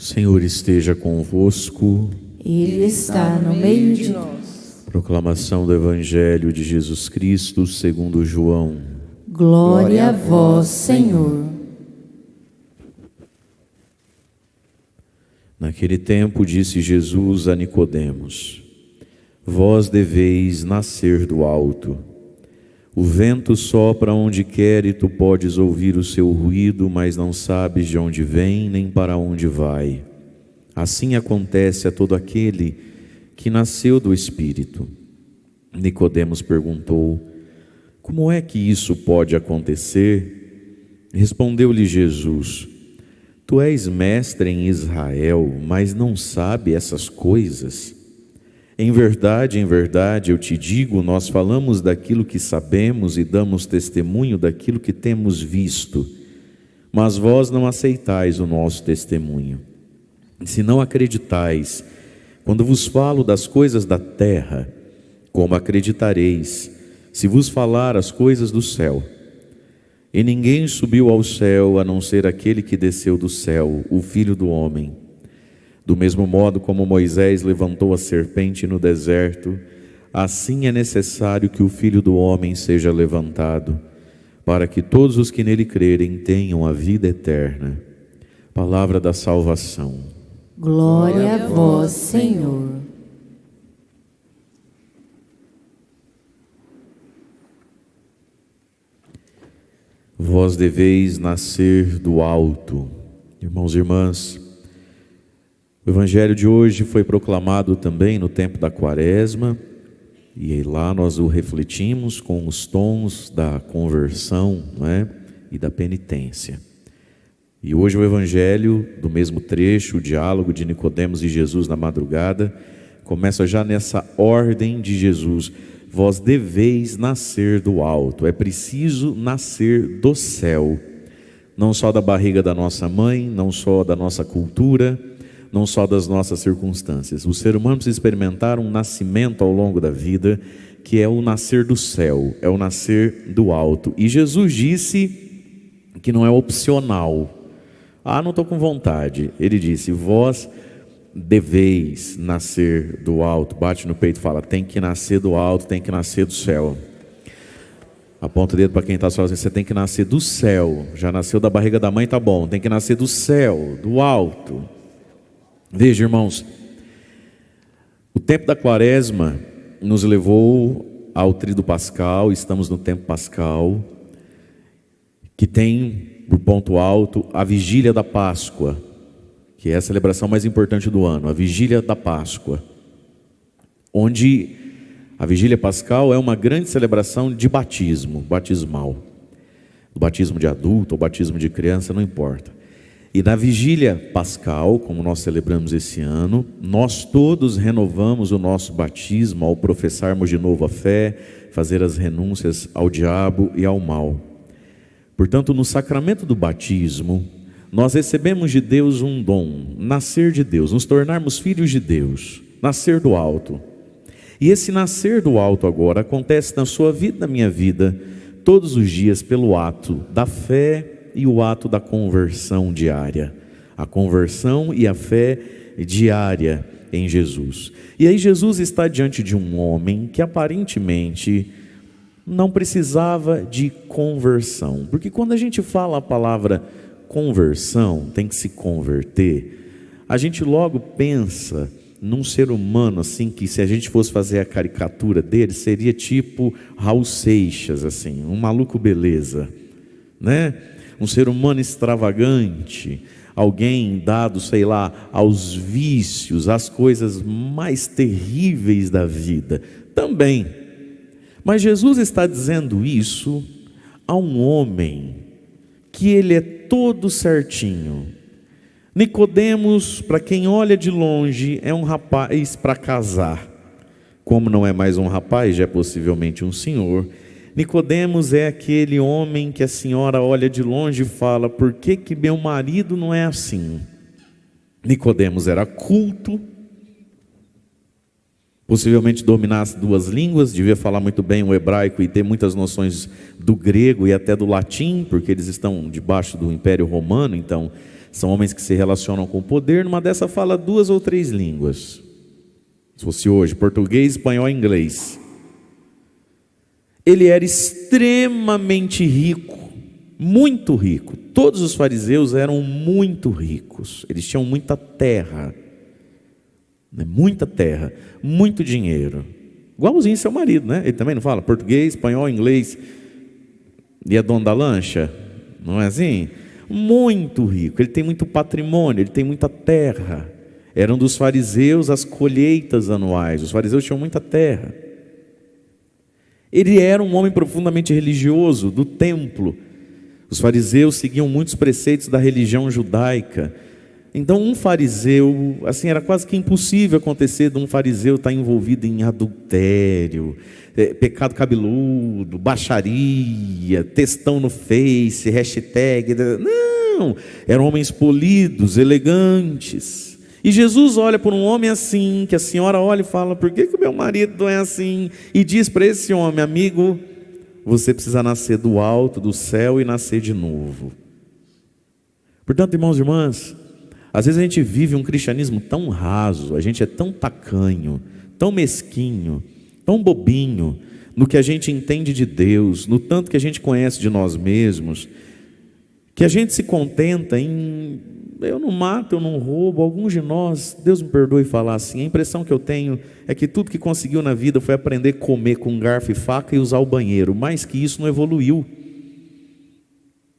Senhor esteja convosco. Ele está no meio de nós. Proclamação do Evangelho de Jesus Cristo segundo João. Glória a vós, Senhor. Naquele tempo disse Jesus a Nicodemos: Vós deveis nascer do alto. O vento sopra onde quer e tu podes ouvir o seu ruído, mas não sabes de onde vem nem para onde vai. Assim acontece a todo aquele que nasceu do Espírito. Nicodemos perguntou: Como é que isso pode acontecer? Respondeu-lhe Jesus: Tu és mestre em Israel, mas não sabe essas coisas? Em verdade, eu te digo, nós falamos daquilo que sabemos e damos testemunho daquilo que temos visto, mas vós não aceitais o nosso testemunho. Se não acreditais, quando vos falo das coisas da terra, como acreditareis, se vos falar as coisas do céu? E ninguém subiu ao céu, a não ser aquele que desceu do céu, o Filho do Homem. Do mesmo modo como Moisés levantou a serpente no deserto, assim é necessário que o Filho do Homem seja levantado, para que todos os que nele crerem tenham a vida eterna. Palavra da salvação. Glória a vós, Senhor. Vós deveis nascer do alto. Irmãos e irmãs, o Evangelho de hoje foi proclamado também no tempo da Quaresma, e lá nós o refletimos com os tons da conversão, e da penitência. E hoje o Evangelho, do mesmo trecho, o diálogo de Nicodemos e Jesus na madrugada, começa já nessa ordem de Jesus: Vós deveis nascer do alto. É preciso nascer do céu, não só da barriga da nossa mãe, não só da nossa cultura, não só das nossas circunstâncias. O ser humano precisa experimentar um nascimento ao longo da vida, que é o nascer do céu, é o nascer do alto. E Jesus disse que não é opcional. Não estou com vontade. Ele disse: Vós deveis nascer do alto. Bate no peito e fala: tem que nascer do alto, tem que nascer do céu. Aponta o dedo para quem está falando assim: você tem que nascer do céu. Já nasceu da barriga da mãe, tá bom. Tem que nascer do céu, do alto. Veja, irmãos, o tempo da Quaresma nos levou ao Tríduo Pascal. Estamos no tempo pascal, que tem por ponto alto a vigília da Páscoa, que é a celebração mais importante do ano, a vigília da Páscoa, onde a vigília pascal é uma grande celebração de batismo, batismal, o batismo de adulto ou batismo de criança, não importa. E na vigília pascal, como nós celebramos esse ano, nós todos renovamos o nosso batismo ao professarmos de novo a fé, fazer as renúncias ao diabo e ao mal. Portanto, no sacramento do batismo, nós recebemos de Deus um dom, nascer de Deus, nos tornarmos filhos de Deus, nascer do alto. E esse nascer do alto agora acontece na sua vida, na minha vida, todos os dias pelo ato da fé e o ato da conversão diária. A conversão e a fé diária em Jesus. E aí Jesus está diante de um homem que aparentemente não precisava de conversão. Porque quando a gente fala a palavra conversão, tem que se converter, a gente logo pensa num ser humano assim, que se a gente fosse fazer a caricatura dele, seria tipo Raul Seixas, assim, um maluco beleza, né? Um ser humano extravagante, alguém dado, sei lá, aos vícios, às coisas mais terríveis da vida, também. Mas Jesus está dizendo isso a um homem que ele é todo certinho. Nicodemos, para quem olha de longe, é um rapaz para casar. Como não é mais um rapaz, já é possivelmente um senhor. Nicodemos é aquele homem que a senhora olha de longe e fala: por que que meu marido não é assim? Nicodemos era culto, possivelmente dominasse duas línguas, devia falar muito bem o hebraico e ter muitas noções do grego e até do latim, porque eles estão debaixo do Império Romano, então São homens que se relacionam com o poder. Numa dessa fala 2 ou 3 línguas. Se fosse hoje, português, espanhol e inglês. Ele era extremamente rico, muito rico. Todos os fariseus eram muito ricos. Eles tinham muita terra, muito dinheiro. Igualzinho seu marido, né? Ele também não fala português, espanhol, inglês. E é dono da lancha, não é assim? Muito rico, ele tem muito patrimônio, ele tem muita terra. Eram dos fariseus as colheitas anuais. Os fariseus tinham muita terra. Ele era um homem profundamente religioso, do templo. Os fariseus seguiam muitos preceitos da religião judaica. Então um fariseu, assim, era quase que impossível acontecer de um fariseu estar envolvido em adultério, pecado cabeludo, baixaria, textão no Face, hashtag. Não, eram homens polidos, elegantes. E Jesus olha por um homem assim, que a senhora olha e fala: por que o meu marido não é assim? E diz para esse homem: amigo, você precisa nascer do alto, do céu, e nascer de novo. Portanto, irmãos e irmãs, às vezes a gente vive um cristianismo tão raso, a gente é tão tacanho, tão mesquinho, tão bobinho, no que a gente entende de Deus, no tanto que a gente conhece de nós mesmos, que a gente se contenta em: eu não mato, eu não roubo. Alguns de nós, Deus me perdoe falar assim, a impressão que eu tenho é que tudo que conseguiu na vida foi aprender a comer com garfo e faca e usar o banheiro. Mais que isso, não evoluiu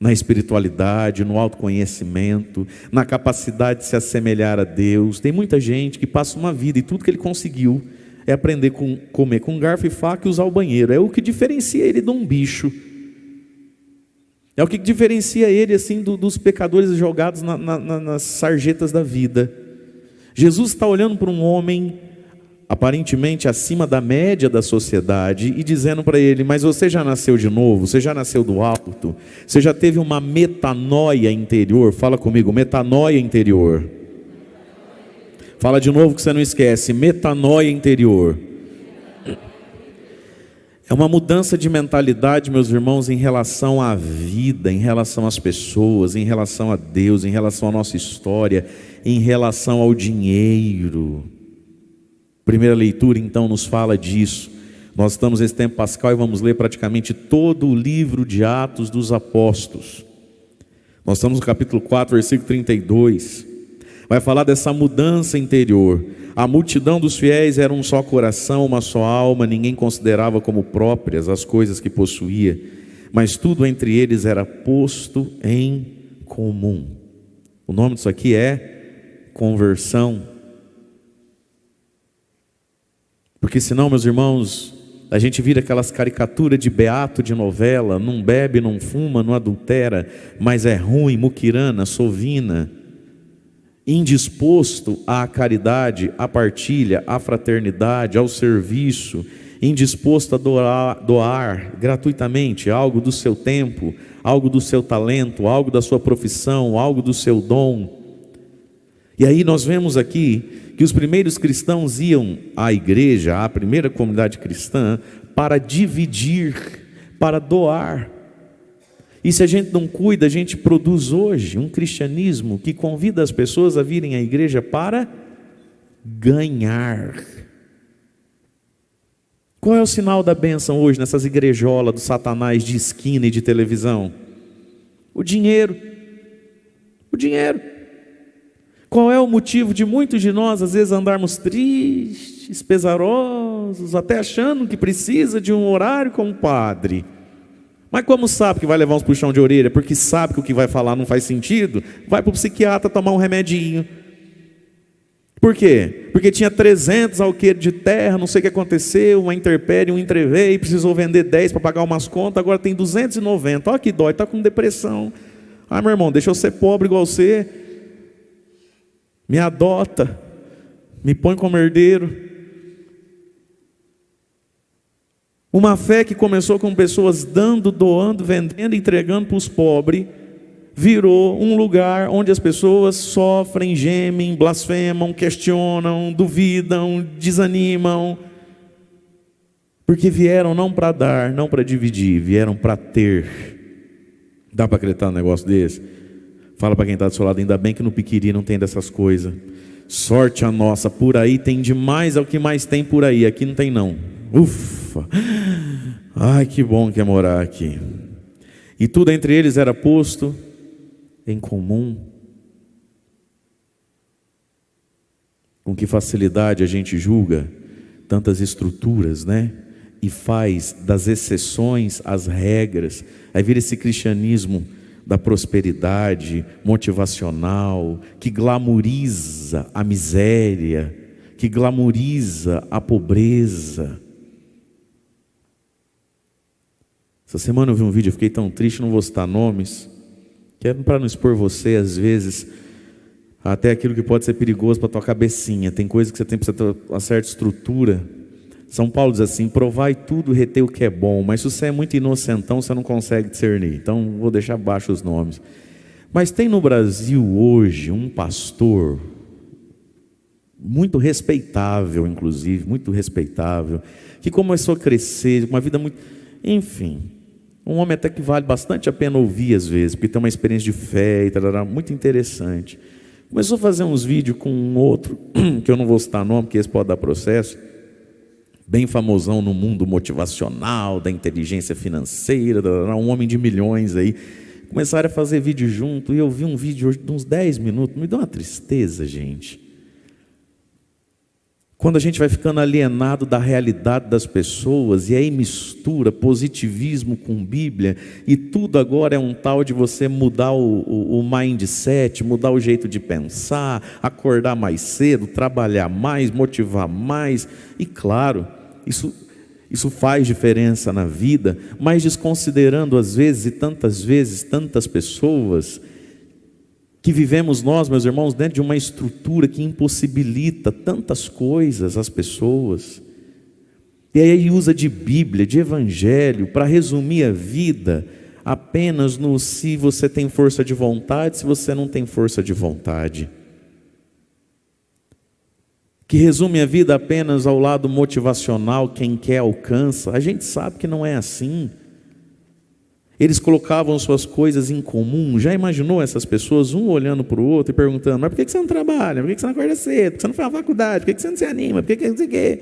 na espiritualidade, no autoconhecimento, na capacidade de se assemelhar a Deus. Tem muita gente que passa uma vida e tudo que ele conseguiu é aprender a comer com garfo e faca e usar o banheiro. É o que diferencia ele de um bicho. É o que diferencia ele assim dos pecadores jogados nas sarjetas da vida. Jesus está olhando para um homem aparentemente acima da média da sociedade e dizendo para ele: mas você já nasceu de novo? Você já nasceu do alto? Você já teve uma metanoia interior? Fala comigo, metanoia interior. Fala de novo que você não esquece, metanoia interior. É uma mudança de mentalidade, meus irmãos, em relação à vida, em relação às pessoas, em relação a Deus, em relação à nossa história, em relação ao dinheiro. Primeira leitura, então, nos fala disso. Nós estamos nesse tempo pascal e vamos ler praticamente todo o livro de Atos dos Apóstolos. Nós estamos no capítulo 4, versículo 32. Vai falar dessa mudança interior. A multidão dos fiéis era um só coração, uma só alma, ninguém considerava como próprias as coisas que possuía, mas tudo entre eles era posto em comum. O nome disso aqui é conversão. Porque senão, meus irmãos, a gente vira aquelas caricaturas de beato de novela: não bebe, não fuma, não adultera, mas é ruim, muquirana, sovina, indisposto à caridade, à partilha, à fraternidade, ao serviço, indisposto a doar gratuitamente algo do seu tempo, algo do seu talento, algo da sua profissão, algo do seu dom. E aí nós vemos aqui que os primeiros cristãos iam à igreja, à primeira comunidade cristã, para dividir, para doar. E se a gente não cuida, a gente produz hoje um cristianismo que convida as pessoas a virem à igreja para ganhar. Qual é o sinal da bênção hoje nessas igrejolas do Satanás de esquina e de televisão? O dinheiro. O dinheiro. Qual é o motivo de muitos de nós às vezes andarmos tristes, pesarosos, até achando que precisa de um horário com o padre? Mas como sabe que vai levar uns puxão de orelha? Porque sabe que o que vai falar não faz sentido? Vai para o psiquiatra tomar um remedinho. Por quê? Porque tinha 300 alqueires de terra, não sei o que aconteceu, uma intempérie, um entreveio, precisou vender 10 para pagar umas contas, agora tem 290. Olha que dói, está com depressão. Ah, meu irmão, deixa eu ser pobre igual você. Me adota, me põe como herdeiro. Uma fé que começou com pessoas dando, doando, vendendo, entregando para os pobres, virou um lugar onde as pessoas sofrem, gemem, blasfemam, questionam, duvidam, desanimam, porque vieram não para dar, não para dividir, vieram para ter. Dá para acreditar um negócio desse? Fala para quem está do seu lado, ainda bem que no Piquiri não tem dessas coisas. Sorte a nossa, por aí tem demais, é o que mais tem por aí, aqui não tem não. Ufa! Ai, que bom que é morar aqui. E tudo entre eles era posto em comum. Com que facilidade a gente julga tantas estruturas, né? E faz das exceções as regras. Aí vira esse cristianismo da prosperidade motivacional, que glamoriza a miséria, que glamoriza a pobreza. Essa semana eu vi um vídeo, eu fiquei tão triste, não vou citar nomes, que é para não expor você, às vezes, até aquilo que pode ser perigoso para a tua cabecinha. Tem coisa que você tem que ter uma certa estrutura. São Paulo diz assim: provai tudo, retei o que é bom. Mas se você é muito inocentão, você não consegue discernir. Então vou deixar abaixo os nomes. Mas tem no Brasil hoje um pastor muito respeitável, inclusive, muito respeitável, que começou a crescer, uma vida muito... Enfim, um homem até que vale bastante a pena ouvir às vezes, porque tem uma experiência de fé e tal, muito interessante. Começou a fazer uns vídeos com um outro, que eu não vou citar nome, porque esse pode dar processo, bem famosão no mundo motivacional, da inteligência financeira, um homem de milhões aí. Começaram a fazer vídeo junto, e eu vi um vídeo hoje de uns 10 minutos, me deu uma tristeza, gente. Quando a gente vai ficando alienado da realidade das pessoas, e aí mistura positivismo com Bíblia, e tudo agora é um tal de você mudar o mindset, mudar o jeito de pensar, acordar mais cedo, trabalhar mais, motivar mais, e claro, isso faz diferença na vida, mas desconsiderando às vezes, e tantas vezes, tantas pessoas, que vivemos nós, meus irmãos, dentro de uma estrutura que impossibilita tantas coisas às pessoas. E aí usa de Bíblia, de Evangelho, para resumir a vida apenas no se você tem força de vontade, se você não tem força de vontade. Que resume a vida apenas ao lado motivacional, quem quer alcança. A gente sabe que não é assim. Eles colocavam suas coisas em comum. Já imaginou essas pessoas, um olhando para o outro e perguntando: mas por que você não trabalha? Por que você não acorda cedo? Por que você não faz a faculdade? Por que você não se anima? Por que não sei o quê?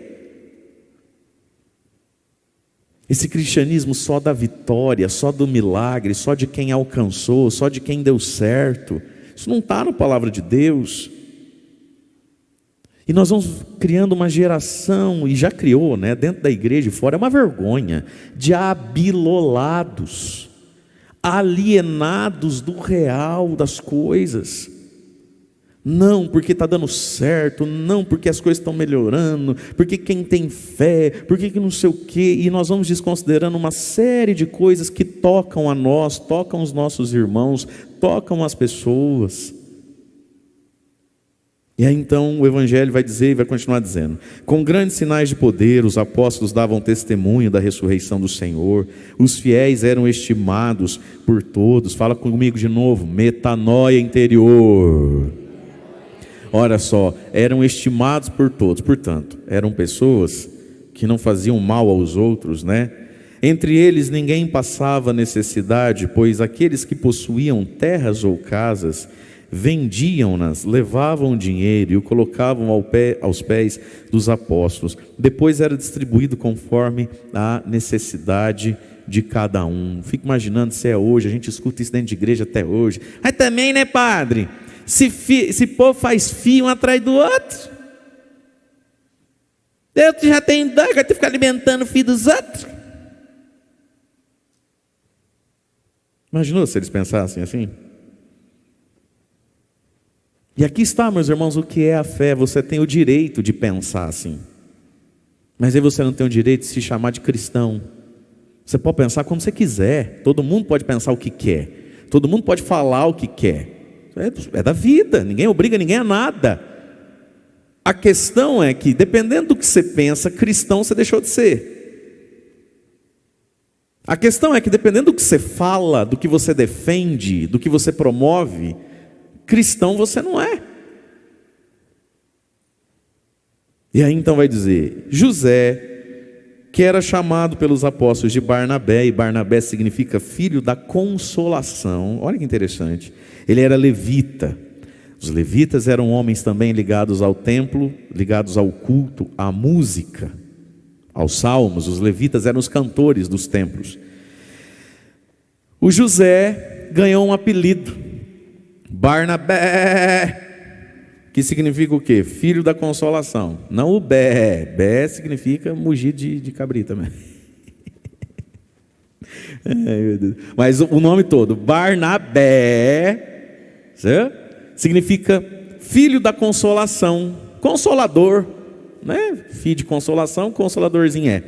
Esse cristianismo só da vitória, só do milagre, só de quem alcançou, só de quem deu certo, isso não está na palavra de Deus. E nós vamos criando uma geração, e já criou, né, dentro da igreja e fora, é uma vergonha, de abilolados, alienados do real das coisas. Não porque está dando certo, não porque as coisas estão melhorando, porque quem tem fé, porque que não sei o quê, e nós vamos desconsiderando uma série de coisas que tocam a nós, tocam os nossos irmãos, tocam as pessoas. E aí então o Evangelho vai dizer e vai continuar dizendo: com grandes sinais de poder os apóstolos davam testemunho da ressurreição do Senhor, os fiéis eram estimados por todos. Fala comigo de novo: metanoia interior. Olha só, eram estimados por todos, portanto, eram pessoas que não faziam mal aos outros, né? Entre eles ninguém passava necessidade, pois aqueles que possuíam terras ou casas vendiam-nas, levavam dinheiro e o colocavam aos pés dos apóstolos. Depois era distribuído conforme a necessidade de cada um. Fico imaginando se é hoje, a gente escuta isso dentro de igreja até hoje. Aí também, né, padre? Se povo faz fio um atrás do outro, eu já tenho dó, vai ter que ficar alimentando o filho dos outros. Imaginou se eles pensassem assim? E aqui está, meus irmãos, o que é a fé. Você tem o direito de pensar assim, mas aí você não tem o direito de se chamar de cristão. Você pode pensar como você quiser, todo mundo pode pensar o que quer, todo mundo pode falar o que quer, é da vida, ninguém obriga ninguém a nada. A questão é que, dependendo do que você pensa, cristão você deixou de ser. A questão é que, dependendo do que você fala, do que você defende, do que você promove, cristão você não é. E aí então vai dizer: José, que era chamado pelos apóstolos de Barnabé, e Barnabé significa filho da consolação. Olha que interessante. Ele era levita. Os levitas eram homens também ligados ao templo, ligados ao culto, à música, aos salmos. Os levitas eram os cantores dos templos. O José ganhou um apelido, Barnabé, que significa o quê? Filho da consolação. Não o bé. Bé significa mugir de cabrita. Mas o nome todo, Barnabé, significa filho da consolação, consolador, né? Filho de consolação, consoladorzinho é.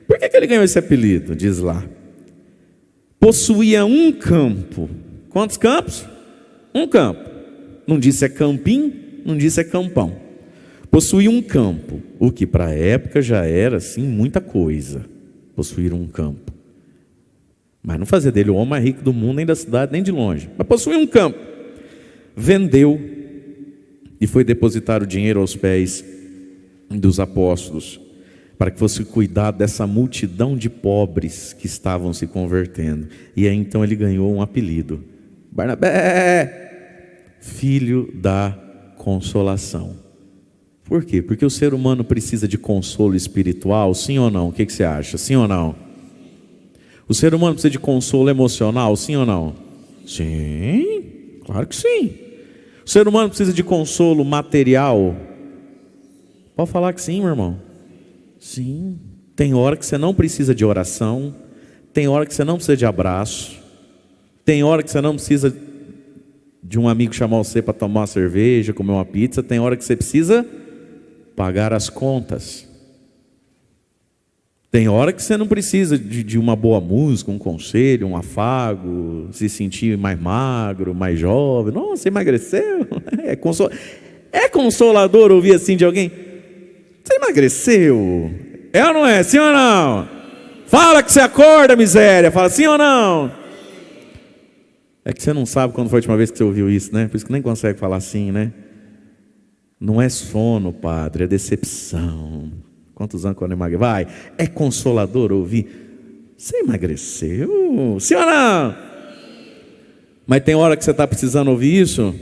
Por que ele ganhou esse apelido? Diz lá. Possuía um campo. Quantos campos? Um campo. Não disse é campim, não disse é campão. Possuía um campo, o que para a época já era assim muita coisa, possuir um campo. Mas não fazia dele o homem mais rico do mundo, nem da cidade, nem de longe. Mas possuía um campo. Vendeu e foi depositar o dinheiro aos pés dos apóstolos, para que fosse cuidado dessa multidão de pobres que estavam se convertendo. E aí então ele ganhou um apelido, Barnabé, filho da consolação. Por quê? Porque o ser humano precisa de consolo espiritual, sim ou não? O que você acha? Sim ou não? O ser humano precisa de consolo emocional, sim ou não? Sim, claro que sim. O ser humano precisa de consolo material? Pode falar que sim, meu irmão. Sim. Tem hora que você não precisa de oração, tem hora que você não precisa de abraço, tem hora que você não precisa de um amigo chamar você para tomar uma cerveja, comer uma pizza, tem hora que você precisa pagar as contas. Tem hora que você não precisa de uma boa música, um conselho, um afago, se sentir mais magro, mais jovem. Nossa, você emagreceu? É consolador ouvir assim de alguém? Você emagreceu? É ou não é? Sim ou não? Fala que você acorda, miséria. Fala sim ou não? É que você não sabe quando foi a última vez que você ouviu isso, né? Por isso que nem consegue falar assim, né? Não é sono, padre, é decepção. Quantos anos quando emagrece? Vai, é consolador ouvir. Você emagreceu? Sim ou não? Mas tem hora que você está precisando ouvir isso?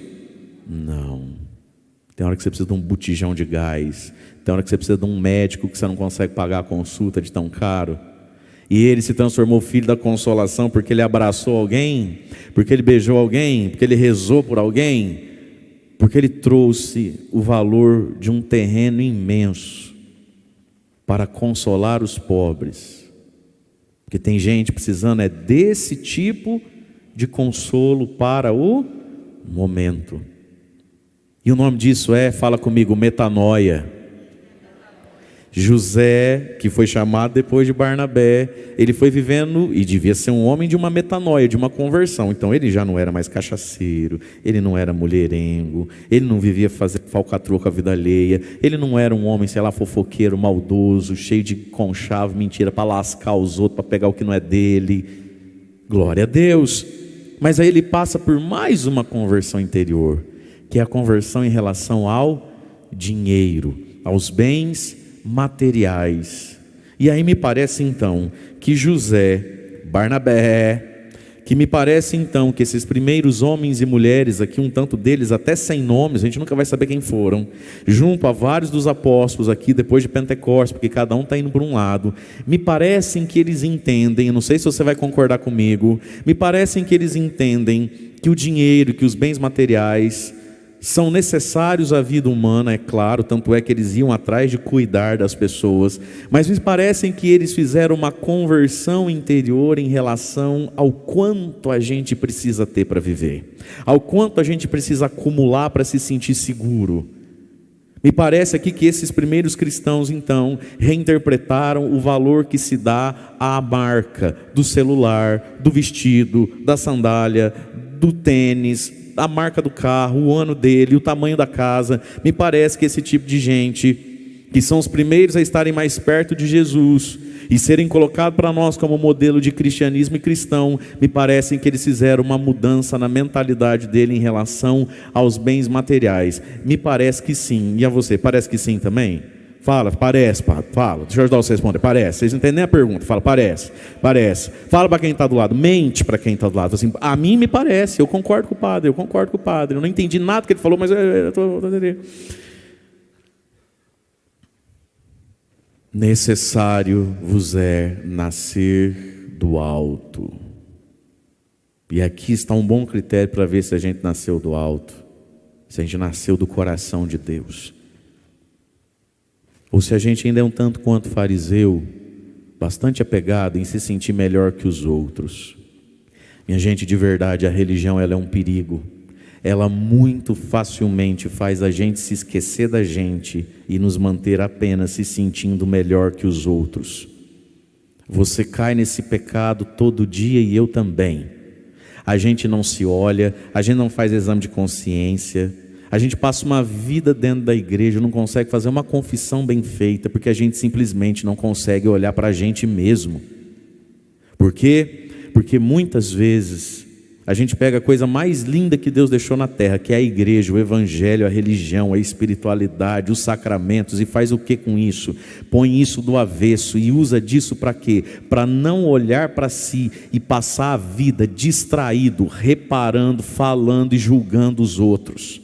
Não. Tem hora que você precisa de um botijão de gás. Tem hora que você precisa de um médico que você não consegue pagar a consulta de tão caro. E ele se transformou filho da consolação porque ele abraçou alguém, porque ele beijou alguém, porque ele rezou por alguém, porque ele trouxe o valor de um terreno imenso para consolar os pobres. Porque tem gente precisando desse tipo de consolo para o momento. E o nome disso fala comigo, metanoia. José, que foi chamado depois de Barnabé, ele foi vivendo e devia ser um homem de uma metanoia, de uma conversão. Então ele já não era mais cachaceiro, ele não era mulherengo, ele não vivia fazendo falcatrua com a vida alheia, ele não era um homem, sei lá, fofoqueiro, maldoso, cheio de conchave, mentira, para lascar os outros, para pegar o que não é dele. Glória a Deus. Mas aí ele passa por mais uma conversão interior, que é a conversão em relação ao dinheiro, aos bens materiais. E aí me parece então que José, Barnabé, que me parece então que esses primeiros homens e mulheres aqui, um tanto deles até sem nomes, a gente nunca vai saber quem foram, junto a vários dos apóstolos aqui depois de Pentecostes, porque cada um está indo por um lado, me parecem que eles entendem, eu não sei se você vai concordar comigo, me parecem que eles entendem que o dinheiro, que os bens materiais são necessários à vida humana, é claro, tanto é que eles iam atrás de cuidar das pessoas, mas me parecem que eles fizeram uma conversão interior em relação ao quanto a gente precisa ter para viver, ao quanto a gente precisa acumular para se sentir seguro. Me parece aqui que esses primeiros cristãos então reinterpretaram o valor que se dá à marca do celular, do vestido, da sandália, do tênis, a marca do carro, o ano dele, o tamanho da casa. Me parece que esse tipo de gente, que são os primeiros a estarem mais perto de Jesus e serem colocados para nós como modelo de cristianismo e cristão, me parecem que eles fizeram uma mudança na mentalidade dele em relação aos bens materiais. Me parece que sim. E a você, parece que sim também? Fala, parece, fala. Deixa eu ajudar você a responder. Parece. Vocês entendem a pergunta? Fala, parece. Fala para quem está do lado. Mente para quem está do lado. Assim, a mim me parece. Eu concordo com o padre. Eu não entendi nada que ele falou, mas eu estou... Necessário vos é nascer do alto. E aqui está um bom critério para ver se a gente nasceu do alto. Se a gente nasceu do coração de Deus. Ou se a gente ainda é um tanto quanto fariseu, bastante apegado em se sentir melhor que os outros. Minha gente, de verdade, a religião ela é um perigo. Ela muito facilmente faz a gente se esquecer da gente e nos manter apenas se sentindo melhor que os outros. Você cai nesse pecado todo dia e eu também. A gente não se olha, a gente não faz exame de consciência. A gente passa uma vida dentro da igreja, não consegue fazer uma confissão bem feita, porque a gente simplesmente não consegue olhar para a gente mesmo. Por quê? Porque muitas vezes a gente pega a coisa mais linda que Deus deixou na terra, que é a igreja, o evangelho, a religião, a espiritualidade, os sacramentos, e faz o que com isso? Põe isso do avesso e usa disso para quê? Para não olhar para si e passar a vida distraído, reparando, falando e julgando os outros.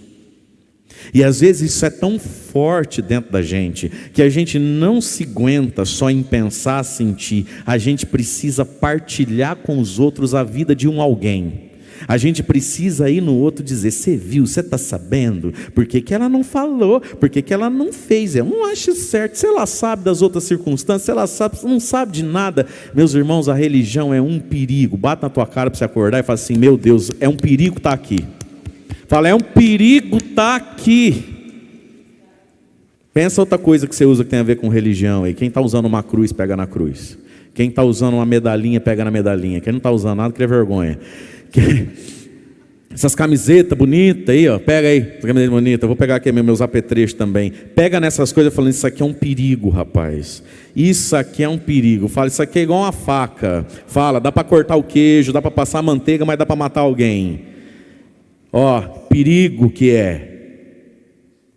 E às vezes isso é tão forte dentro da gente, que a gente não se aguenta só em pensar, sentir. A gente precisa partilhar com os outros a vida de um alguém. A gente precisa ir no outro dizer, você viu, você está sabendo? Por que ela não falou? Por que ela não fez? Eu não acho certo. Se ela sabe das outras circunstâncias, se ela sabe, não sabe de nada. Meus irmãos, a religião é um perigo. Bata na tua cara para você acordar e fala assim, meu Deus, é um perigo estar aqui. Fala, é um perigo estar aqui. Pensa outra coisa que você usa que tem a ver com religião aí. Quem está usando uma cruz, pega na cruz. Quem está usando uma medalhinha, pega na medalhinha. Quem não está usando nada, cria vergonha. Essas camisetas bonitas aí, ó, pega aí, essa camiseta bonita. Vou pegar aqui meus apetrechos também. Pega nessas coisas falando, isso aqui é um perigo, rapaz. Isso aqui é um perigo. Fala, isso aqui é igual uma faca. Fala, dá para cortar o queijo, dá para passar a manteiga, mas dá para matar alguém. Ó, perigo que é.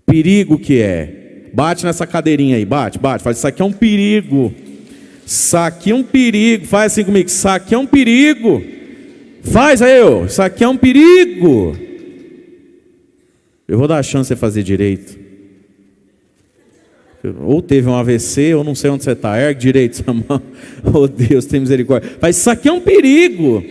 Perigo que é. Bate nessa cadeirinha aí, bate. Fala, isso aqui é um perigo. Isso aqui é um perigo. Faz assim comigo, isso aqui é um perigo. Faz aí, isso aqui é um perigo. Eu vou dar a chance de você fazer direito. Ou teve um AVC, ou não sei onde você está. Ergue direito sua mão. Oh Deus, tem misericórdia. Mas isso aqui é um perigo.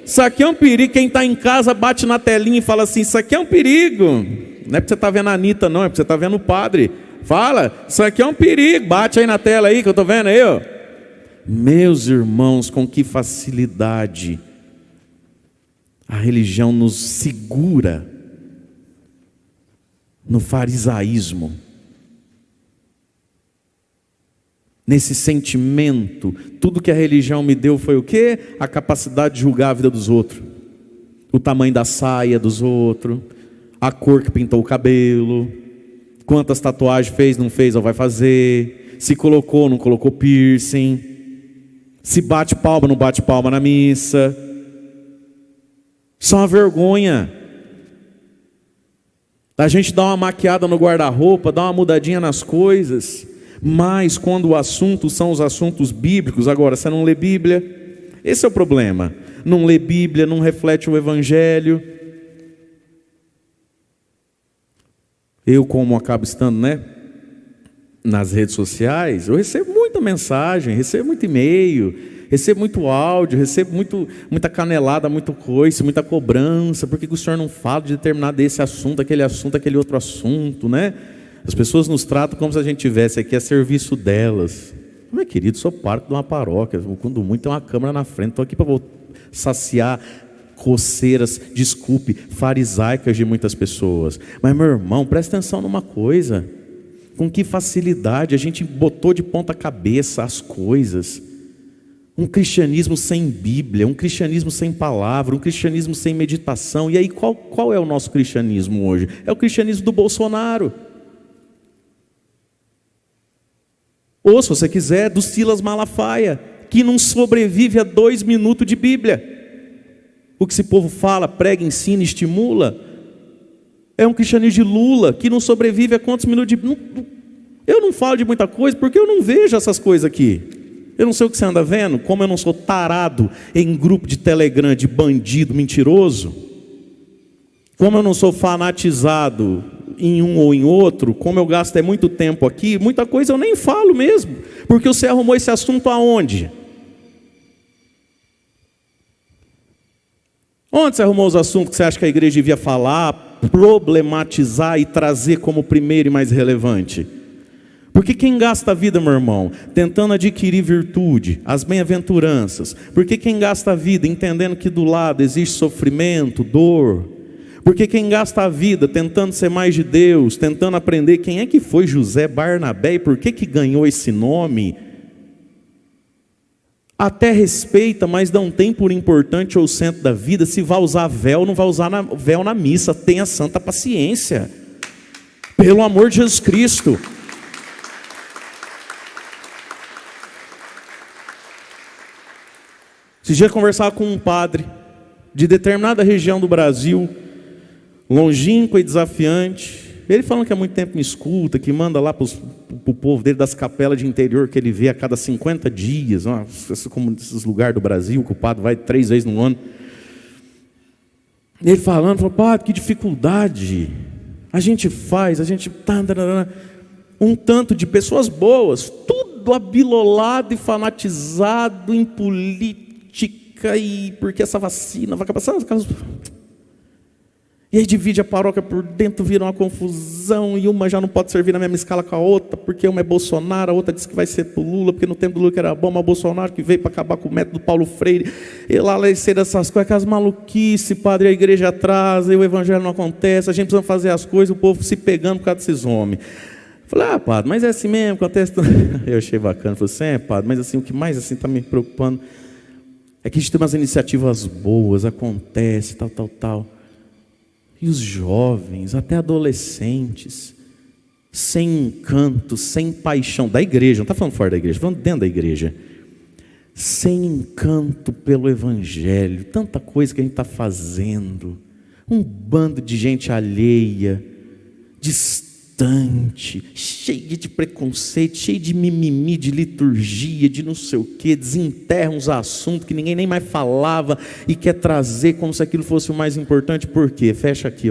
Isso aqui é um perigo. Quem está em casa bate na telinha e fala assim, isso aqui é um perigo. Não é porque você está vendo a Anitta não, é porque você está vendo o padre. Fala, isso aqui é um perigo. Bate aí na tela aí que eu estou vendo aí, ó. Meus irmãos, com que facilidade a religião nos segura no farisaísmo, nesse sentimento. Tudo que a religião me deu foi o quê? A capacidade de julgar a vida dos outros, o tamanho da saia dos outros, a cor que pintou o cabelo, quantas tatuagens fez, não fez ou vai fazer, se colocou, não colocou piercing, se bate palma, não bate palma na missa. Isso é uma vergonha. A gente dá uma maquiada no guarda-roupa, dá uma mudadinha nas coisas, mas quando o assunto são os assuntos bíblicos, agora você não lê Bíblia, esse é o problema. Não lê Bíblia, não reflete o Evangelho. Eu, como acabo estando, nas redes sociais, eu recebo muita mensagem, recebo muito e-mail, recebo muito áudio, recebo muita canelada, muita coisa, muita cobrança. Por que o senhor não fala de determinado esse assunto, aquele outro assunto, né? As pessoas nos tratam como se a gente tivesse aqui a serviço delas. Meu querido, sou parte de uma paróquia, quando muito tem uma câmera na frente, estou aqui para saciar coceiras, desculpe, farisaicas de muitas pessoas. Mas meu irmão, presta atenção numa coisa, com que facilidade a gente botou de ponta cabeça as coisas. Um cristianismo sem Bíblia, um cristianismo sem palavra, um cristianismo sem meditação. E aí qual é o nosso cristianismo hoje? É o cristianismo do Bolsonaro. Ou, se você quiser, do Silas Malafaia, que não sobrevive a 2 minutos de Bíblia. O que esse povo fala, prega, ensina, estimula, é um cristianismo de Lula, que não sobrevive a quantos minutos de... Eu não falo de muita coisa porque eu não vejo essas coisas aqui. Eu não sei o que você anda vendo, como eu não sou tarado em grupo de Telegram de bandido mentiroso, como eu não sou fanatizado em um ou em outro, como eu gasto muito tempo aqui, muita coisa eu nem falo mesmo, porque você arrumou esse assunto aonde? Onde você arrumou os assuntos que você acha que a igreja devia falar, problematizar e trazer como primeiro e mais relevante? Porque quem gasta a vida, meu irmão, tentando adquirir virtude, as bem-aventuranças, porque quem gasta a vida entendendo que do lado existe sofrimento, dor, porque quem gasta a vida tentando ser mais de Deus, tentando aprender quem é que foi José Barnabé e por que ganhou esse nome, até respeita, mas não tem por importante ou centro da vida se vai usar véu, não vai usar véu na missa. Tenha santa paciência, pelo amor de Jesus Cristo. Esse dia eu conversava com um padre de determinada região do Brasil, longínquo e desafiante. Ele falando que há muito tempo me escuta, que manda lá para o povo dele das capelas de interior que ele vê a cada 50 dias, como esses lugares do Brasil, que o padre vai 3 vezes no ano. Ele falou, padre, que dificuldade a gente faz, a gente um tanto de pessoas boas, tudo abilolado e fanatizado em política, e porque essa vacina vai acabar. E aí divide a paróquia por dentro, vira uma confusão, e uma já não pode servir na mesma escala com a outra, porque uma é Bolsonaro, a outra diz que vai ser pro Lula, porque no tempo do Lula que era bom, mas o Bolsonaro que veio para acabar com o método Paulo Freire, e lá ser dessas coisas, aquelas maluquices, padre, a igreja atrasa, e o evangelho não acontece, a gente precisa fazer as coisas, o povo se pegando por causa desses homens. Falei, padre, mas é assim mesmo, acontece tudo. Eu achei bacana, falei assim, padre, mas assim, o que mais assim está me preocupando é que a gente tem umas iniciativas boas, acontece, tal. E os jovens, até adolescentes, sem encanto, sem paixão, da igreja, não está falando fora da igreja, está falando dentro da igreja, sem encanto pelo evangelho, tanta coisa que a gente está fazendo, um bando de gente alheia, distante, cheio de preconceito, cheio de mimimi, de liturgia, de não sei o que, desenterra uns assuntos que ninguém nem mais falava e quer trazer como se aquilo fosse o mais importante. Por quê? Fecha aqui,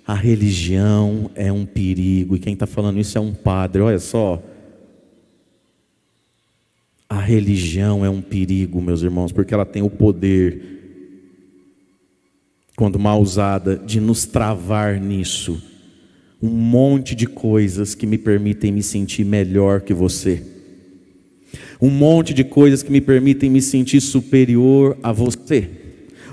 a religião é um perigo, e quem está falando isso é um padre, olha só. A religião é um perigo, meus irmãos, porque ela tem o poder, quando mal usada, de nos travar nisso. Um monte de coisas que me permitem me sentir melhor que você. Um monte de coisas que me permitem me sentir superior a você.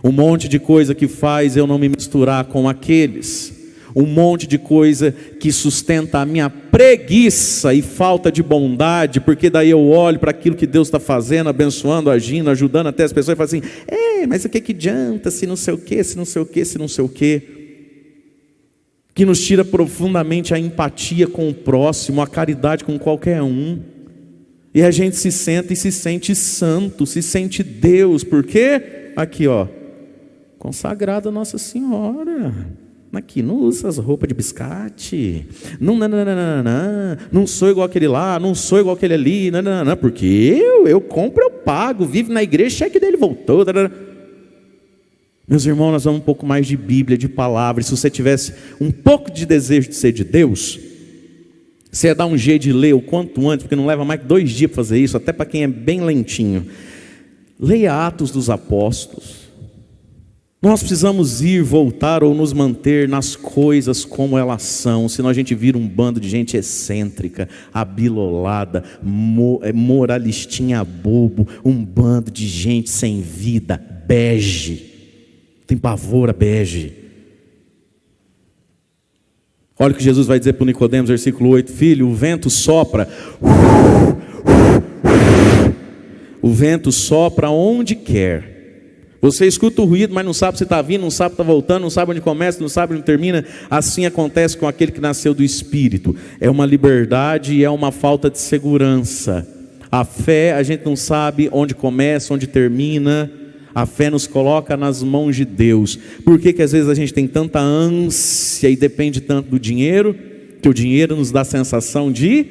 Um monte de coisa que faz eu não me misturar com aqueles. Um monte de coisa que sustenta a minha preguiça e falta de bondade, porque daí eu olho para aquilo que Deus está fazendo, abençoando, agindo, ajudando até as pessoas e falo assim, mas o que adianta se não sei o que, se não sei o que, se não sei o que. Que nos tira profundamente a empatia com o próximo, a caridade com qualquer um. E a gente se senta e se sente santo, se sente Deus. Por quê? Aqui, consagrado a Nossa Senhora. Aqui, não usa as roupas de biscate. Não sou igual aquele lá, não sou igual aquele ali. Porque eu compro, eu pago, vivo na igreja, cheque dele voltou. Meus irmãos, nós vamos um pouco mais de Bíblia, de palavra. Se você tivesse um pouco de desejo de ser de Deus, você ia dar um jeito de ler o quanto antes, porque não leva mais que 2 dias para fazer isso, até para quem é bem lentinho. Leia Atos dos Apóstolos. Nós precisamos ir, voltar ou nos manter nas coisas como elas são, senão a gente vira um bando de gente excêntrica, abilolada, moralistinha bobo, um bando de gente sem vida, bege. Tem pavor a bege. Olha o que Jesus vai dizer para o Nicodemos, versículo 8. Filho, o vento sopra. O vento sopra onde quer. Você escuta o ruído, mas não sabe se está vindo, não sabe se está voltando, não sabe onde começa, não sabe onde termina. Assim acontece com aquele que nasceu do Espírito. É uma liberdade e é uma falta de segurança. A fé, a gente não sabe onde começa, onde termina. A fé nos coloca nas mãos de Deus. Por que às vezes a gente tem tanta ânsia e depende tanto do dinheiro? Que o dinheiro nos dá a sensação de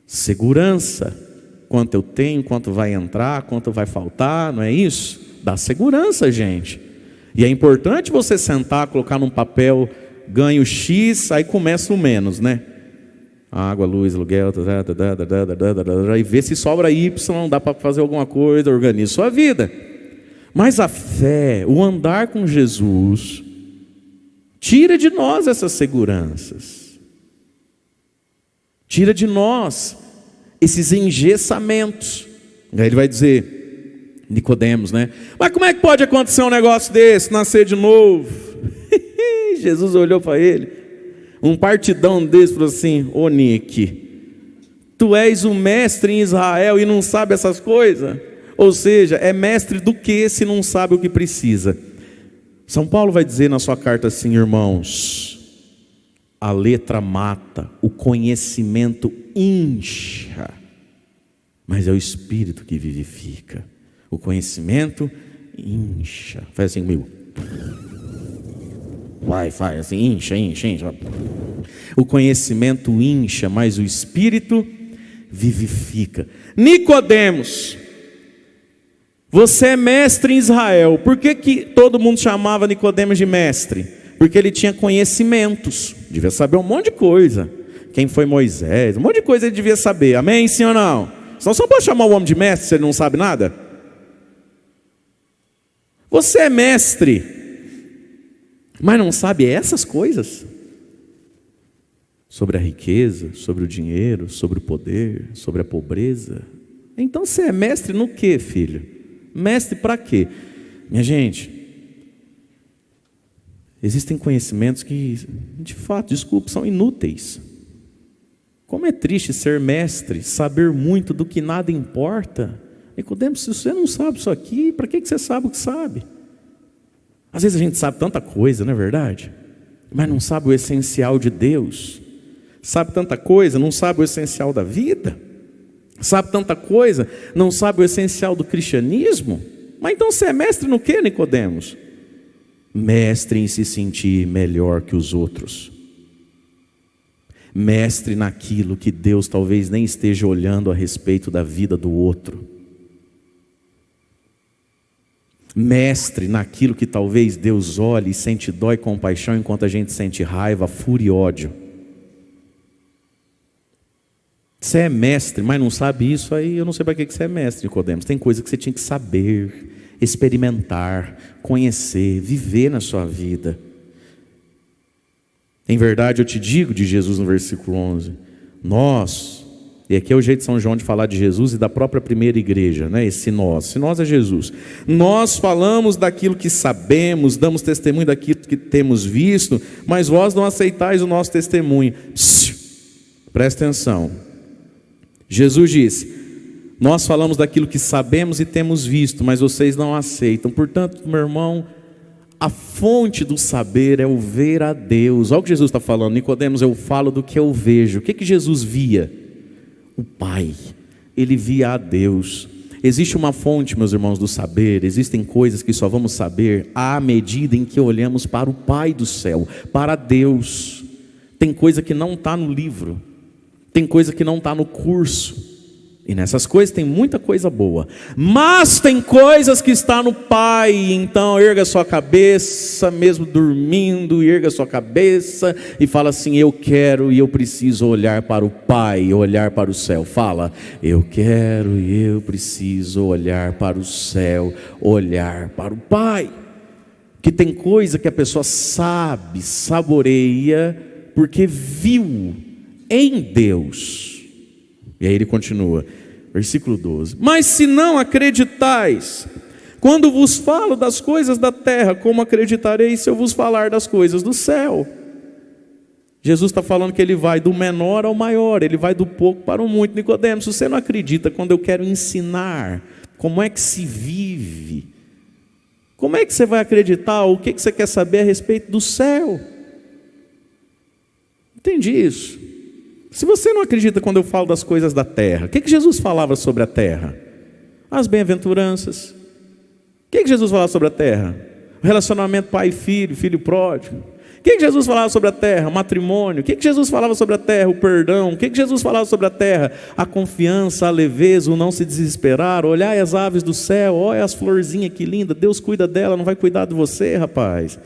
segurança. Quanto eu tenho, quanto vai entrar, quanto vai faltar, não é isso? Dá segurança, gente. E é importante você sentar, colocar num papel, ganho X, aí começa o menos, né? Água, luz, aluguel, e ver se sobra Y, dá para fazer alguma coisa, organiza sua vida. Mas a fé, o andar com Jesus, tira de nós essas seguranças. Tira de nós esses engessamentos. Aí ele vai dizer, Nicodemos, né? Mas como é que pode acontecer um negócio desse, nascer de novo? Jesus olhou para ele, um partidão desse, falou assim: ô Nick, tu és o mestre em Israel e não sabe essas coisas? Ou seja, é mestre do que se não sabe o que precisa? São Paulo vai dizer na sua carta assim: irmãos, a letra mata, o conhecimento incha, mas é o Espírito que vivifica. O conhecimento incha. Faz assim comigo. Faz assim, incha. O conhecimento incha, mas o Espírito vivifica. Nicodemos, você é mestre em Israel. Por que todo mundo chamava Nicodemos de mestre? Porque ele tinha conhecimentos, devia saber um monte de coisa. Quem foi Moisés, um monte de coisa ele devia saber. Amém? Sim ou não? Senão só pode chamar o homem de mestre se ele não sabe nada. Você é mestre, mas não sabe essas coisas? Sobre a riqueza, sobre o dinheiro, sobre o poder, sobre a pobreza. Então você é mestre no quê, filho? Mestre para quê? Minha gente, existem conhecimentos que, de fato, desculpe, são inúteis. Como é triste ser mestre, saber muito do que nada importa. Nicodemos, se você não sabe isso aqui, para que você sabe o que sabe? Às vezes a gente sabe tanta coisa, não é verdade? Mas não sabe o essencial de Deus. Sabe tanta coisa, não sabe o essencial da vida. Sabe tanta coisa, não sabe o essencial do cristianismo. Mas então você é mestre no que, Nicodemos? Mestre em se sentir melhor que os outros. Mestre naquilo que Deus talvez nem esteja olhando a respeito da vida do outro. Mestre naquilo que talvez Deus olhe e sente dó e compaixão, enquanto a gente sente raiva, fúria e ódio. Você é mestre, mas não sabe isso, aí eu não sei para que você é mestre, Nicodemos. Tem coisa que você tinha que saber, experimentar, conhecer, viver na sua vida. Em verdade eu te digo, diz Jesus no versículo 11, nós, e aqui é o jeito de São João de falar de Jesus e da própria primeira igreja, né? Se nós é Jesus. Nós falamos daquilo que sabemos, damos testemunho daquilo que temos visto, mas vós não aceitais o nosso testemunho. Presta atenção. Jesus disse: nós falamos daquilo que sabemos e temos visto, mas vocês não aceitam. Portanto, meu irmão, a fonte do saber é o ver a Deus. Olha o que Jesus está falando. Nicodemos, eu falo do que eu vejo. O que Jesus via? O Pai. Ele via a Deus. Existe uma fonte, meus irmãos, do saber. Existem coisas que só vamos saber à medida em que olhamos para o Pai do céu, para Deus. Tem coisa que não está no livro, tem coisa que não está no curso. E nessas coisas tem muita coisa boa, mas tem coisas que está no Pai. Então erga sua cabeça, mesmo dormindo, erga sua cabeça e fala assim: eu quero e eu preciso olhar para o Pai, olhar para o céu. Fala: eu quero e eu preciso olhar para o céu, olhar para o Pai. Que tem coisa que a pessoa sabe, saboreia, porque viu em Deus. E aí ele continua, versículo 12: mas se não acreditais, quando vos falo das coisas da terra, como acreditareis se eu vos falar das coisas do céu? Jesus está falando que ele vai do menor ao maior, ele vai do pouco para o muito. Nicodemos, se você não acredita quando eu quero ensinar como é que se vive, como é que você vai acreditar? O que você quer saber a respeito do céu? Entendi isso. Se você não acredita quando eu falo das coisas da terra, o que Jesus falava sobre a terra? As bem-aventuranças. O que Jesus falava sobre a terra? O relacionamento pai e filho, filho pródigo. O que Jesus falava sobre a terra? O matrimônio. O que Jesus falava sobre a terra? O perdão. O que Jesus falava sobre a terra? A confiança, a leveza, o não se desesperar. Olhai as aves do céu, olha as florzinhas que linda. Deus cuida dela, não vai cuidar de você, rapaz.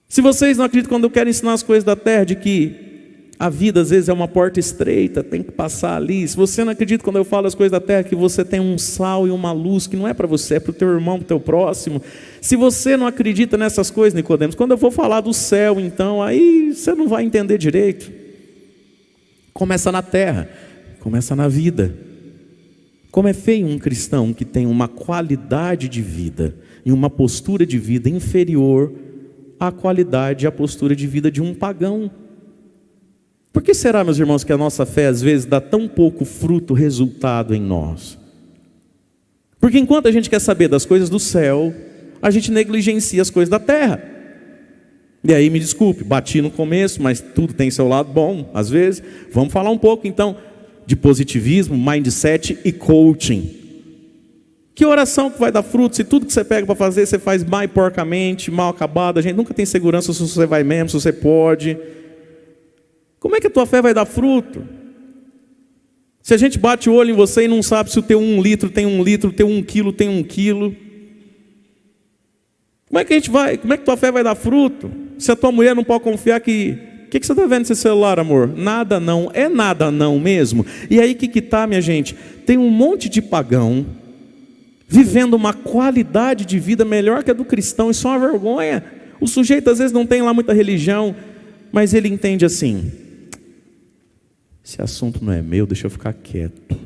Se vocês não acreditam quando eu quero ensinar as coisas da terra, de que a vida às vezes é uma porta estreita, tem que passar ali. Se você não acredita quando eu falo as coisas da terra, que você tem um sal e uma luz, que não é para você, é para o teu irmão, para o teu próximo. Se você não acredita nessas coisas, Nicodemos, quando eu vou falar do céu, então, aí você não vai entender direito. Começa na terra, começa na vida. Como é feio um cristão que tem uma qualidade de vida e uma postura de vida inferior à qualidade e à postura de vida de um pagão. Por que será, meus irmãos, que a nossa fé às vezes dá tão pouco fruto, resultado em nós? Porque enquanto a gente quer saber das coisas do céu, a gente negligencia as coisas da terra. E aí, me desculpe, bati no começo, mas tudo tem seu lado bom, às vezes. Vamos falar um pouco então de positivismo, mindset e coaching. Que oração que vai dar fruto, se tudo que você pega para fazer, você faz mal porcamente, mal acabado, a gente nunca tem segurança se você vai mesmo, se você pode. Como é que a tua fé vai dar fruto? Se a gente bate o olho em você e não sabe se o teu 1 litro tem 1 litro, o teu 1 quilo tem 1 quilo. Como é que tua fé vai dar fruto? Se a tua mulher não pode confiar que... O que você está vendo nesse celular, amor? Nada não. É nada não mesmo? E aí que está, minha gente? Tem um monte de pagão vivendo uma qualidade de vida melhor que a do cristão. Isso é uma vergonha. O sujeito às vezes não tem lá muita religião, mas ele entende assim: esse assunto não é meu, deixa eu ficar quieto.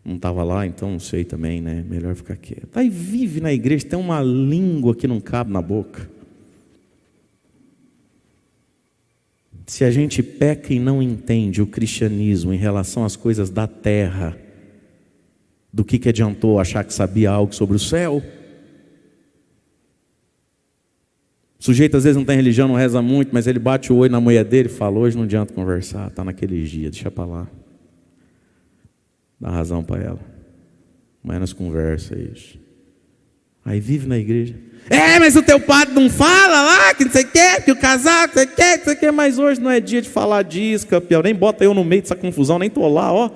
Não estava lá, então não sei também, né? Melhor ficar quieto. Aí vive na igreja, tem uma língua que não cabe na boca. Se a gente peca e não entende o cristianismo em relação às coisas da terra, do que adiantou achar que sabia algo sobre o céu? O sujeito às vezes não tem religião, não reza muito, mas ele bate o olho na mulher dele e fala: hoje não adianta conversar, está naquele dia, deixa para lá. Dá razão para ela. Amanhã nós conversamos. Aí vive na igreja. Mas o teu padre não fala lá, que não sei o que, que o casaco, não sei o que, mas hoje não é dia de falar disso, campeão. Nem bota eu no meio dessa confusão, nem tô lá, ó.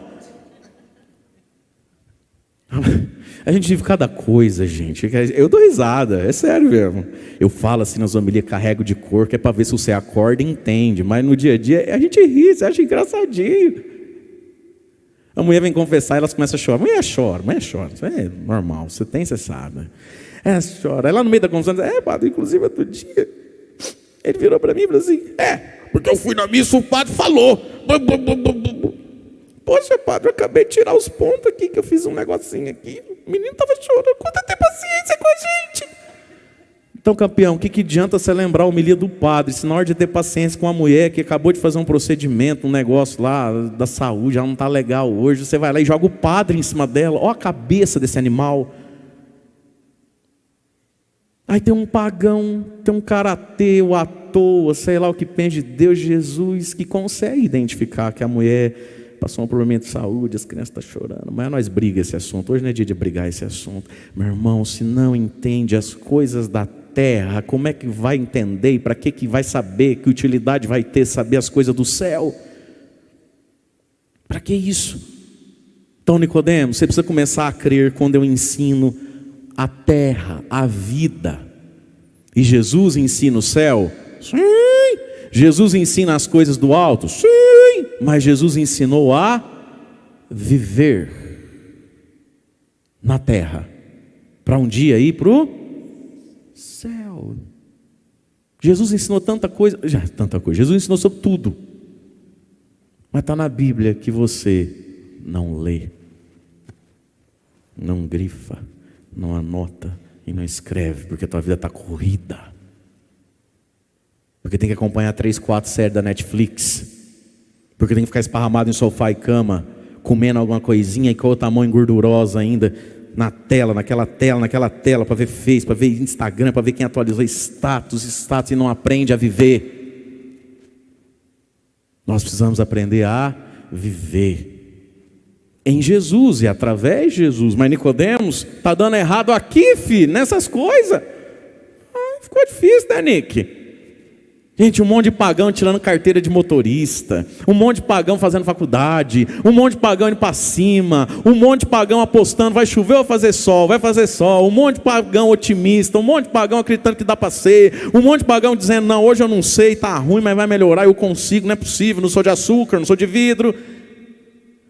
A gente vive cada coisa, gente. Eu dou risada, é sério mesmo. Eu falo assim nas homilias, carrego de cor, que é para ver se você acorda e entende. Mas no dia a dia a gente ri, você acha engraçadinho. A mulher vem confessar e elas começam a chorar. Mulher chora. Isso é normal, você sabe. Chora. Aí lá no meio da confusão, padre, inclusive outro dia, ele virou para mim e falou assim: porque eu fui na missa, o padre falou. Poxa, padre, eu acabei de tirar os pontos aqui, que eu fiz um negocinho aqui. O menino estava chorando. Quanta ter paciência com a gente. Então, campeão, o que adianta você lembrar a homilia do padre, se na hora de ter paciência com a mulher que acabou de fazer um procedimento, um negócio lá da saúde, já não está legal hoje, você vai lá e joga o padre em cima dela. Olha a cabeça desse animal. Aí tem um pagão, tem um cara ateu, à toa, sei lá o que pensa de Deus, Jesus, que consegue identificar que a mulher passou um problema de saúde, as crianças estão chorando. Mas nós brigamos esse assunto. Hoje não é dia de brigar esse assunto. Meu irmão, se não entende as coisas da terra, como é que vai entender? E para que vai saber? Que utilidade vai ter saber as coisas do céu? Para que isso? Então, Nicodemos, você precisa começar a crer quando eu ensino a terra, a vida. E Jesus ensina o céu? Sim. Jesus ensina as coisas do alto? Sim. Mas Jesus ensinou a viver na terra, para um dia ir para o céu. Jesus ensinou tanta coisa. Jesus ensinou sobre tudo. Mas está na Bíblia que você não lê, não grifa, não anota e não escreve, porque a tua vida está corrida. Porque tem que acompanhar 3, 4 séries da Netflix. Porque tem que ficar esparramado em sofá e cama, comendo alguma coisinha e com outra mão engordurosa ainda, naquela tela, para ver Face, para ver Instagram, para ver quem atualizou status, e não aprende a viver. Nós precisamos aprender a viver em Jesus e através de Jesus. Mas Nicodemos está dando errado aqui, filho, nessas coisas. Ficou difícil, né, Nick? Gente, um monte de pagão tirando carteira de motorista, um monte de pagão fazendo faculdade, um monte de pagão indo para cima, um monte de pagão apostando, vai chover ou vai fazer sol, um monte de pagão otimista, um monte de pagão acreditando que dá para ser, um monte de pagão dizendo, não, hoje eu não sei, tá ruim, mas vai melhorar, eu consigo, não é possível, não sou de açúcar, não sou de vidro.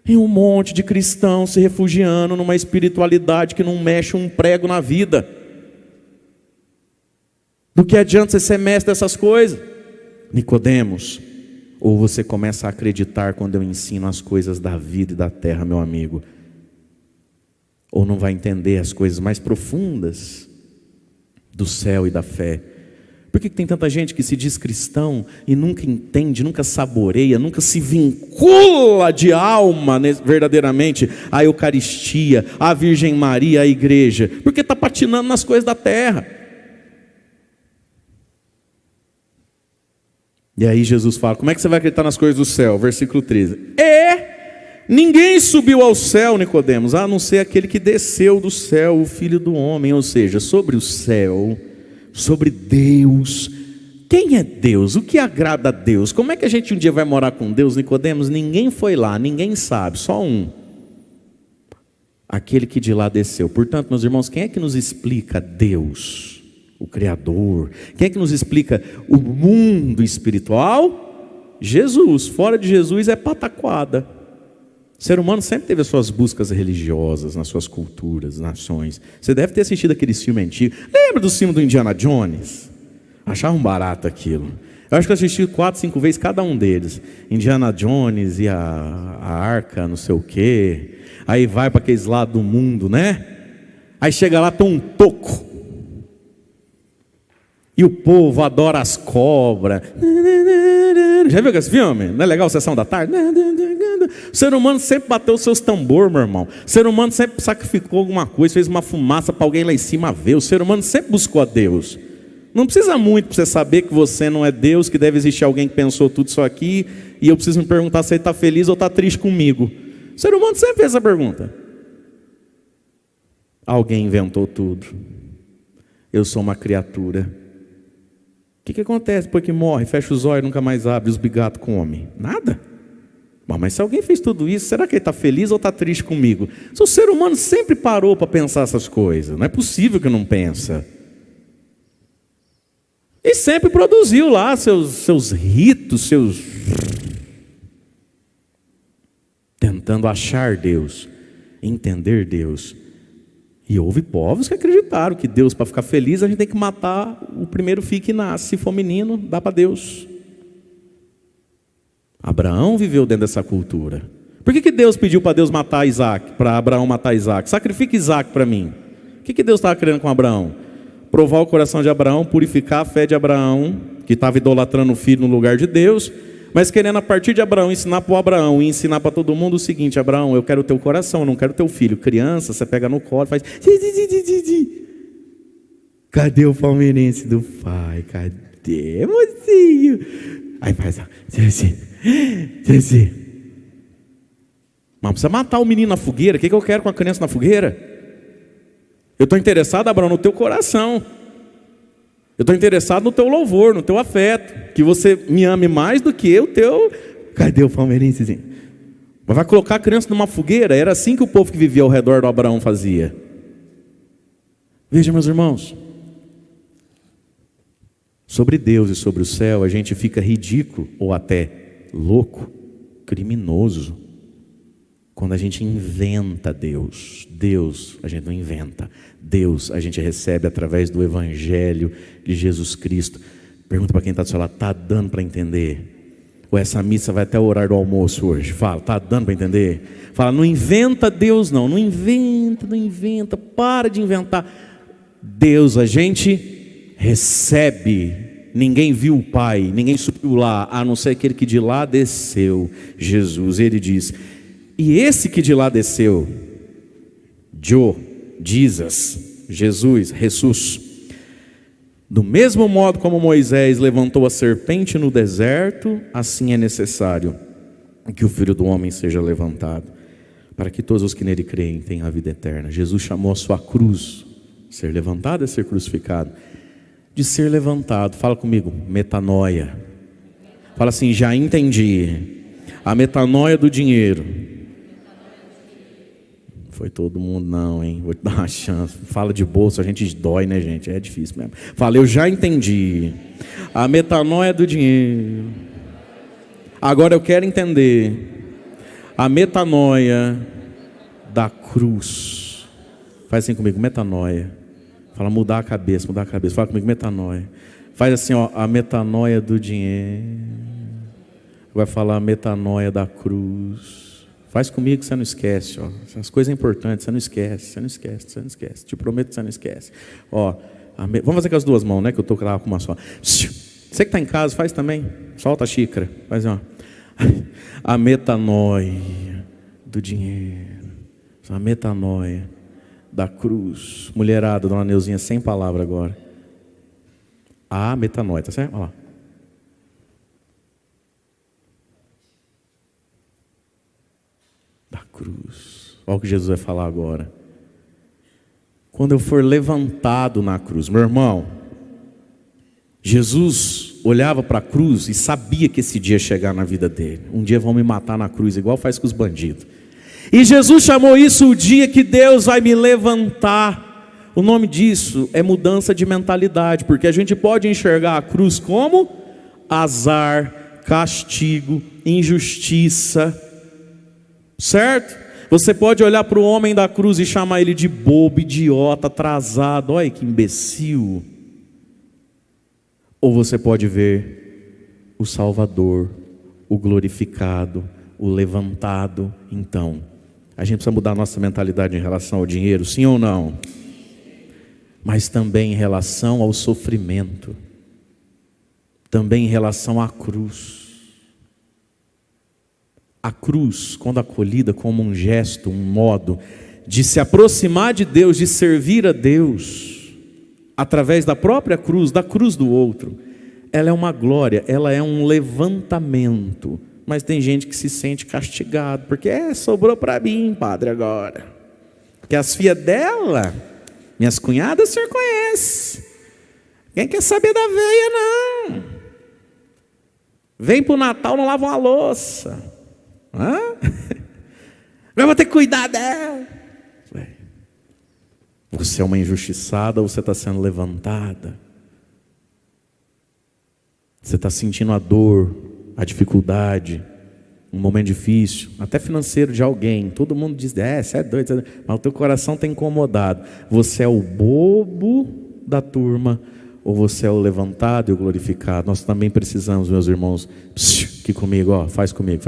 E um monte de cristão se refugiando numa espiritualidade que não mexe um prego na vida. Do que adianta você ser mestre dessas coisas? Nicodemos, ou você começa a acreditar quando eu ensino as coisas da vida e da terra, meu amigo, ou não vai entender as coisas mais profundas do céu e da fé. Por que tem tanta gente que se diz cristão e nunca entende, nunca saboreia, nunca se vincula de alma verdadeiramente à Eucaristia, à Virgem Maria, à igreja? Porque está patinando nas coisas da terra. E aí Jesus fala, como é que você vai acreditar nas coisas do céu? Versículo 13. Ninguém subiu ao céu, Nicodemos, a não ser aquele que desceu do céu, o Filho do Homem. Ou seja, sobre o céu, sobre Deus. Quem é Deus? O que agrada a Deus? Como é que a gente um dia vai morar com Deus, Nicodemos? Ninguém foi lá, ninguém sabe, só um. Aquele que de lá desceu. Portanto, meus irmãos, quem é que nos explica Deus? O Criador. Quem é que nos explica o mundo espiritual? Jesus. Fora de Jesus é pataquada. O ser humano sempre teve as suas buscas religiosas nas suas culturas, nações. Você deve ter assistido aquele filme antigo. Lembra do filme do Indiana Jones? Achava um barato aquilo. Eu acho que eu assisti 4, 5 vezes cada um deles. Indiana Jones e a arca, não sei o quê. Aí vai para aqueles lados do mundo, né? Aí chega lá, tem um toco. E o povo adora as cobras. Já viu esse filme? Não é legal, Sessão da Tarde? O ser humano sempre bateu os seus tambores, meu irmão. O ser humano sempre sacrificou alguma coisa, fez uma fumaça para alguém lá em cima ver. O ser humano sempre buscou a Deus. Não precisa muito para você saber que você não é Deus, que deve existir alguém que pensou tudo isso aqui, e eu preciso me perguntar se ele está feliz ou está triste comigo. O ser humano sempre fez essa pergunta. Alguém inventou tudo. Eu sou uma criatura. O que acontece depois que morre, fecha os olhos, nunca mais abre, os bigatos come? Nada. Mas se alguém fez tudo isso, será que ele está feliz ou está triste comigo? Se o ser humano sempre parou para pensar essas coisas, não é possível que não pensa. E sempre produziu lá seus ritos, tentando achar Deus, entender Deus. E houve povos que acreditaram que Deus, para ficar feliz, a gente tem que matar o primeiro filho que nasce. Se for menino, dá para Deus. Abraão viveu dentro dessa cultura. Por que Deus pediu para Deus matar Isaac, para Abraão matar Isaac? Sacrifica Isaac para mim. O que Deus estava querendo com Abraão? Provar o coração de Abraão, purificar a fé de Abraão, que estava idolatrando o filho no lugar de Deus, mas querendo a partir de Abraão ensinar para o Abraão e ensinar para todo mundo o seguinte: Abraão, eu quero o teu coração, eu não quero o teu filho. Criança, você pega no colo e faz... Cadê o palmeirense do pai? Cadê, mocinho? Aí faz... Mas precisa matar o menino na fogueira. O que eu quero com a criança na fogueira? Eu estou interessado, Abraão, no teu coração. Eu estou interessado no teu louvor, no teu afeto. Que você me ame mais do que o teu... Cadê o palmeirensezinho? Mas vai colocar a criança numa fogueira? Era assim que o povo que vivia ao redor do Abraão fazia. Veja, meus irmãos. Sobre Deus e sobre o céu, a gente fica ridículo ou até louco, criminoso, quando a gente inventa Deus. Deus a gente não inventa. Deus a gente recebe através do Evangelho de Jesus Cristo. Pergunta para quem está do seu lado: está dando para entender? Ou essa missa vai até o horário do almoço hoje? Fala, está dando para entender? Fala, não inventa Deus não. Não inventa. Para de inventar. Deus a gente recebe. Ninguém viu o Pai, ninguém subiu lá, a não ser aquele que de lá desceu, Jesus. Ele diz... E esse que de lá desceu, Jesus, Jesus, do mesmo modo como Moisés levantou a serpente no deserto, assim é necessário que o Filho do Homem seja levantado, para que todos os que nele creem tenham a vida eterna. Jesus chamou a sua cruz, ser levantado é ser crucificado. de ser levantado. Fala comigo, metanoia. Fala assim, já entendi. A metanoia do dinheiro. Foi todo mundo não, hein? Vou te dar uma chance. Fala de bolsa, a gente dói, né, gente? É difícil mesmo. Fala, eu já entendi. A metanoia do dinheiro. Agora eu quero entender a metanoia da cruz. Faz assim comigo, metanoia. Fala, mudar a cabeça, mudar a cabeça. Fala comigo, metanoia. Faz assim, ó, a metanoia do dinheiro. Vai falar a metanoia da cruz. Faz comigo que você não esquece, ó. As coisas importantes, você não esquece, você não esquece, você não esquece. Te prometo que você não esquece. Ó, vamos fazer com as duas mãos, né? Que eu estou com uma só. Você que está em casa, faz também. Solta a xícara. Faz, ó. A metanoia do dinheiro. A metanoia da cruz. Mulherada, dona Neuzinha, sem palavra agora. A metanoia, tá certo? Olha lá. Da cruz. Olha o que Jesus vai falar agora. Quando eu for levantado na cruz, meu irmão, Jesus olhava para a cruz e sabia que esse dia ia chegar na vida dele. Um dia vão me matar na cruz, igual faz com os bandidos. E Jesus chamou isso o dia que Deus vai me levantar. O nome disso é mudança de mentalidade, porque a gente pode enxergar a cruz como azar, castigo, injustiça, certo? Você pode olhar para o homem da cruz e chamar ele de bobo, idiota, atrasado, olha que imbecil. Ou você pode ver o Salvador, o glorificado, o levantado. Então, a gente precisa mudar a nossa mentalidade em relação ao dinheiro, sim ou não? Mas também em relação ao sofrimento, também em relação à cruz. A cruz, quando acolhida como um gesto, um modo de se aproximar de Deus, de servir a Deus, através da própria cruz, da cruz do outro, ela é uma glória, ela é um levantamento. Mas tem gente que se sente castigado, porque sobrou para mim, padre, agora. Porque as filhas dela, minhas cunhadas, o senhor conhece. Quem quer saber da veia, não. Vem para o Natal, não lava uma louça. Eu vou ter que cuidar dela. Você é uma injustiçada ou você está sendo levantada? Você está sentindo a dor, a dificuldade, um momento difícil, até financeiro de alguém. Todo mundo diz, você é doido, mas o teu coração está incomodado. Você é o bobo da turma ou você é o levantado e o glorificado? Nós também precisamos, meus irmãos, aqui comigo, ó, faz comigo,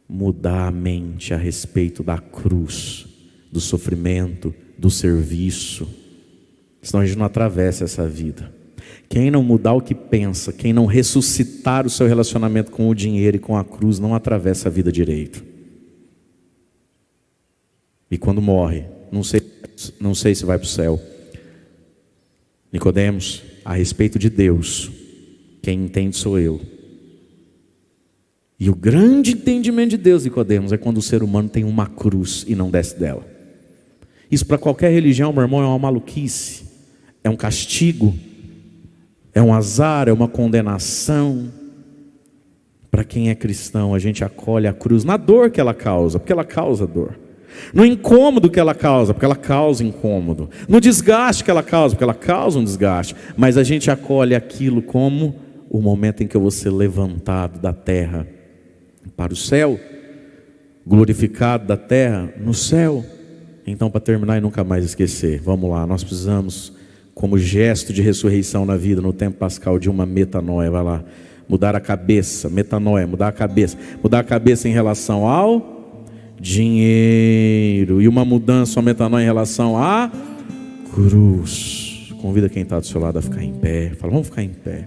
mudar a mente a respeito da cruz, do sofrimento, do serviço. Senão a gente não atravessa essa vida. Quem não mudar o que pensa, quem não ressuscitar o seu relacionamento com o dinheiro e com a cruz, não atravessa a vida direito. E quando morre, não sei se vai para o céu. Nicodemos, a respeito de Deus, quem entende sou eu. E o grande entendimento de Deus, Nicodemos, é quando o ser humano tem uma cruz e não desce dela. Isso para qualquer religião, meu irmão, é uma maluquice, é um castigo, é um azar, é uma condenação. Para quem é cristão, a gente acolhe a cruz na dor que ela causa, porque ela causa dor. No incômodo que ela causa, porque ela causa incômodo. No desgaste que ela causa, porque ela causa um desgaste. Mas a gente acolhe aquilo como o momento em que eu vou ser levantado da terra para o céu, glorificado da terra no céu. Então, para terminar e nunca mais esquecer, vamos lá, nós precisamos, como gesto de ressurreição na vida, no tempo pascal, de uma metanoia. Vai lá, mudar a cabeça, metanoia, mudar a cabeça em relação ao dinheiro, e uma mudança, uma metanoia em relação à cruz. Convida quem está do seu lado a ficar em pé. Fala, vamos ficar em pé.